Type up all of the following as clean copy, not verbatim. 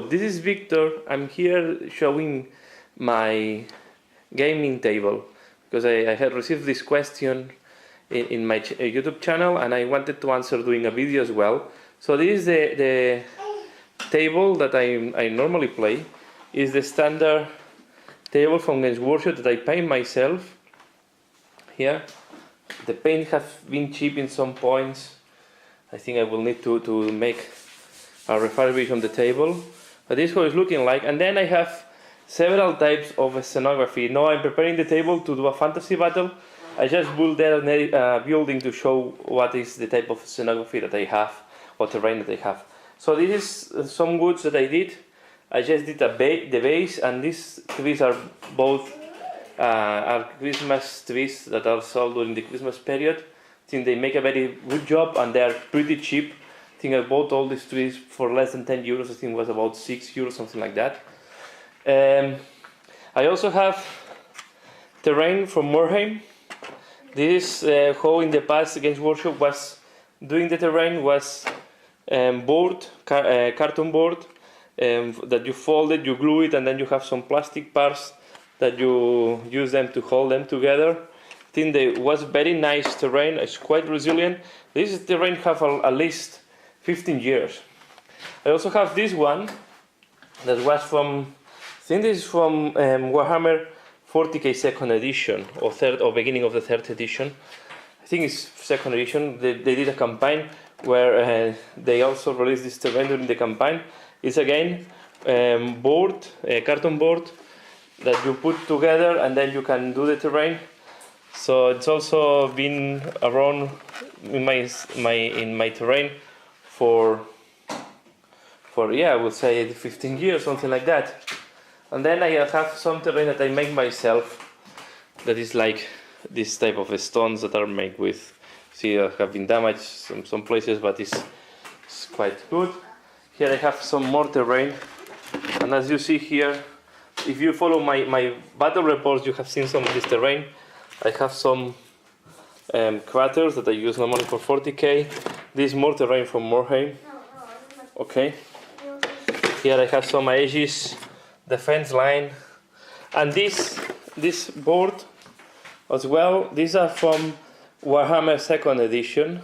this is Victor. I'm here showing my gaming table because I had received this question in my YouTube channel and I wanted to answer doing a video as well. So this is the table that I normally play. Is the standard table from Games Workshop that I paint myself. Here, the paint has been cheap in some points. I think I will need to make a refurbish on the table, but this is how it's looking like. And then I have several types of scenography. Now I'm preparing the table to do a fantasy battle. I just built a building to show what is the type of scenography that I have, or terrain that I have. So this is some woods that I did. I just did the base, and these trees are both are Christmas trees that are sold during the Christmas period. I think they make a very good job and they are pretty cheap. I think I bought all these trees for less than 10 euros. I think it was about 6 euros, something like that. I also have terrain from Warhammer. This is how in the past Games Workshop was doing the terrain, was carton board that you fold it, you glue it, and then you have some plastic parts that you use them to hold them together. I think it was very nice terrain. It's quite resilient. This terrain have at least 15 years. I also have this one that was from, I think this is from Warhammer 40k second edition or beginning of the third edition. I think it's second edition. They did a campaign where they also released this terrain during the campaign. It's again board, carton board that you put together and then you can do the terrain. So it's also been around in my terrain for yeah, I would say 15 years, something like that. And then I have some terrain that I make myself that is like this type of stones that are made with, see, have been damaged some places, but it's quite good. Here I have some more terrain, and as you see here, if you follow my battle reports, you have seen some of this terrain. I have some craters that I use normally for 40k. This is more terrain from Warhammer. Okay. Here I have some edges, defense line, and this board as well. These are from Warhammer second edition.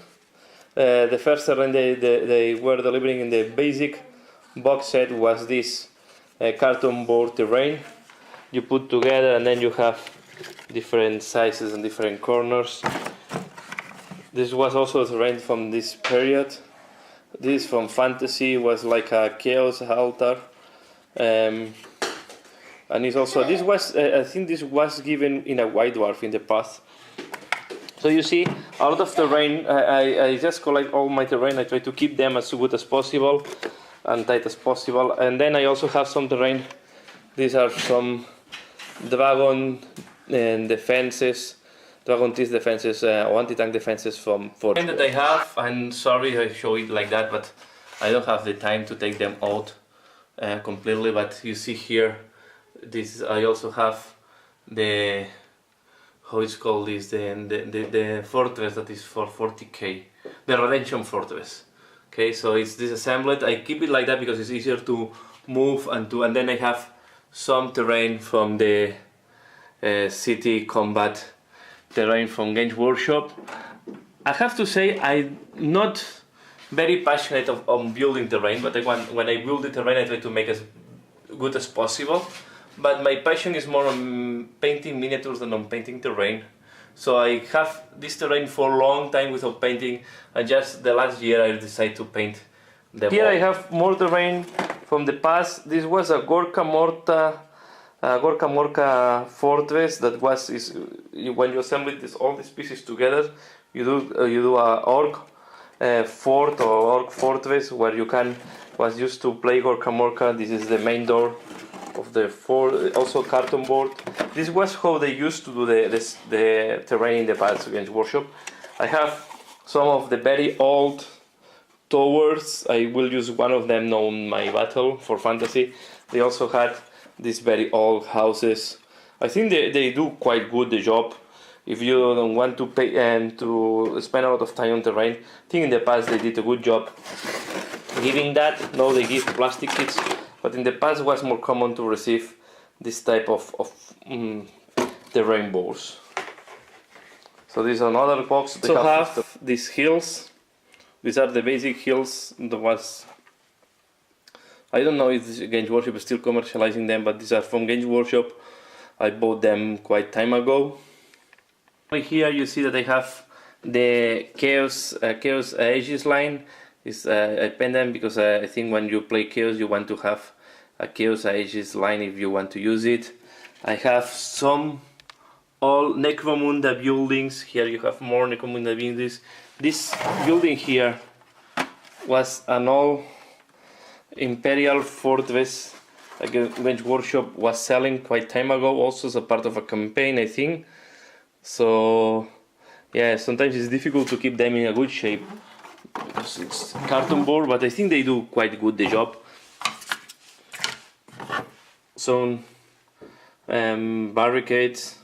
The first terrain they were delivering in the basic box set was this carton board terrain. You put together and then you have different sizes and different corners. This was also terrain from this period. This from fantasy was like a chaos altar, and it's also this was I think this was given in a white dwarf in the past. So you see a lot of terrain. I just collect all my terrain. I try to keep them as good as possible and tight as possible. And then I also have some terrain. These are some dragon defenses, dragon teeth defenses, or anti-tank defenses from that I have. I'm sorry I show it like that, but I don't have the time to take them out completely. But you see here, this I also have the, how it's called, this the fortress that is for 40k, the redemption fortress. Okay, so it's disassembled. I keep it like that because it's easier to move and then I have some terrain from the city combat terrain from Games Workshop. I have to say I'm not very passionate on building terrain, but when I build the terrain I try to make as good as possible. But my passion is more on painting miniatures than on painting terrain. So I have this terrain for a long time without painting, and just the last year I decided to paint them. Here I have more terrain from the past. This was a Gorka Morka fortress that was when you assemble all these pieces together, you do a orc fort or orc fortress where you was used to play Gorka Morka. This is the main door of the fort, also carton board. This was how they used to do the terrain in the past against Workshop. I have some of the very old towers. I will use one of them now in my battle for fantasy. They also had these very old houses. I think they do quite good the job. If you don't want to pay and to spend a lot of time on terrain, I think in the past they did a good job giving that. Now they give plastic kits. but in the past it was more common to receive this type of terrain balls. So this is another box. They have these hills. These are the basic hills. I don't know if Games Workshop is still commercializing them, but these are from Games Workshop. I bought them quite time ago. Here you see that I have the Chaos Aegis line. I pen them because I think when you play Chaos you want to have a Chaos Aegis line if you want to use it. I have some all Necromunda buildings. Here you have more Necromunda buildings. This building here was an old Imperial fortress like Games Workshop was selling quite time ago, also as a part of a campaign, I think. So yeah, sometimes it's difficult to keep them in a good shape because it's carton board, but I think they do quite good the job. Some barricades.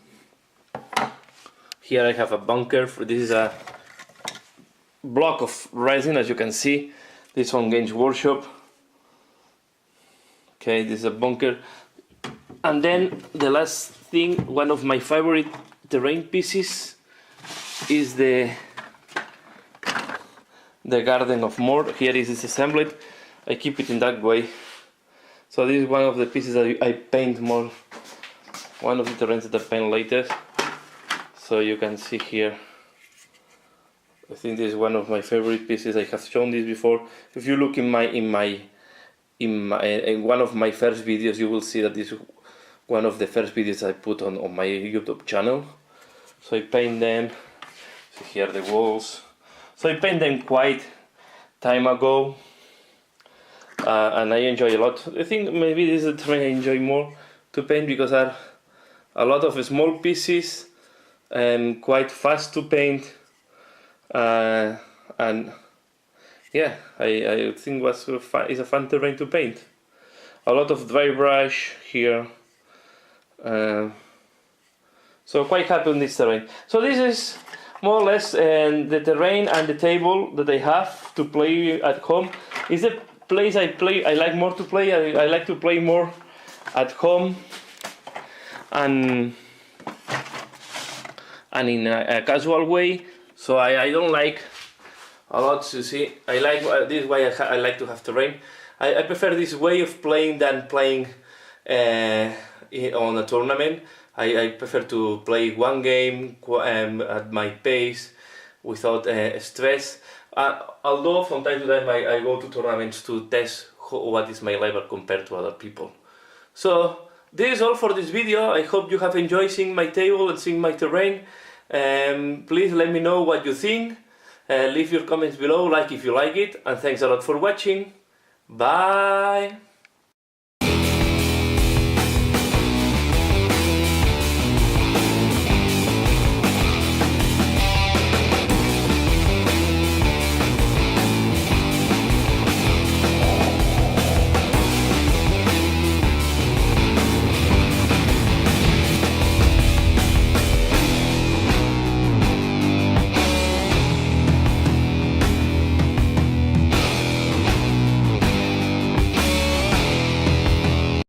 Here I have a bunker. This is a block of resin, as you can see. This one Games Workshop. Okay, this is a bunker. And then the last thing, one of my favorite terrain pieces is the Garden of Mord. Here is assembled. I keep it in that way. So this is one of the pieces that I paint more. One of the terrains that I paint later. So you can see here. I think this is one of my favorite pieces. I have shown this before. If you look in one of my first videos, you will see that this is one of the first videos I put on my YouTube channel. So I paint them. So here are the walls. So I paint them quite time ago, and I enjoy a lot. I think maybe this is the terrain I enjoy more to paint because are a lot of small pieces and quite fast to paint. And yeah, I think it's a fun terrain to paint. A lot of dry brush here. So quite happy on this terrain. So this is more or less the terrain and the table that I have to play at home. Is the place I like more to play. I like to play more at home and in a casual way. So I don't like a lot to see. I like this way. I like to have terrain. I prefer this way of playing than playing on a tournament. I prefer to play one game at my pace without stress. Although from time to time I go to tournaments to test what is my level compared to other people. So this is all for this video. I hope you have enjoyed seeing my table and seeing my terrain. Please let me know what you think. Leave your comments below, like if you like it, and thanks a lot for watching. Bye!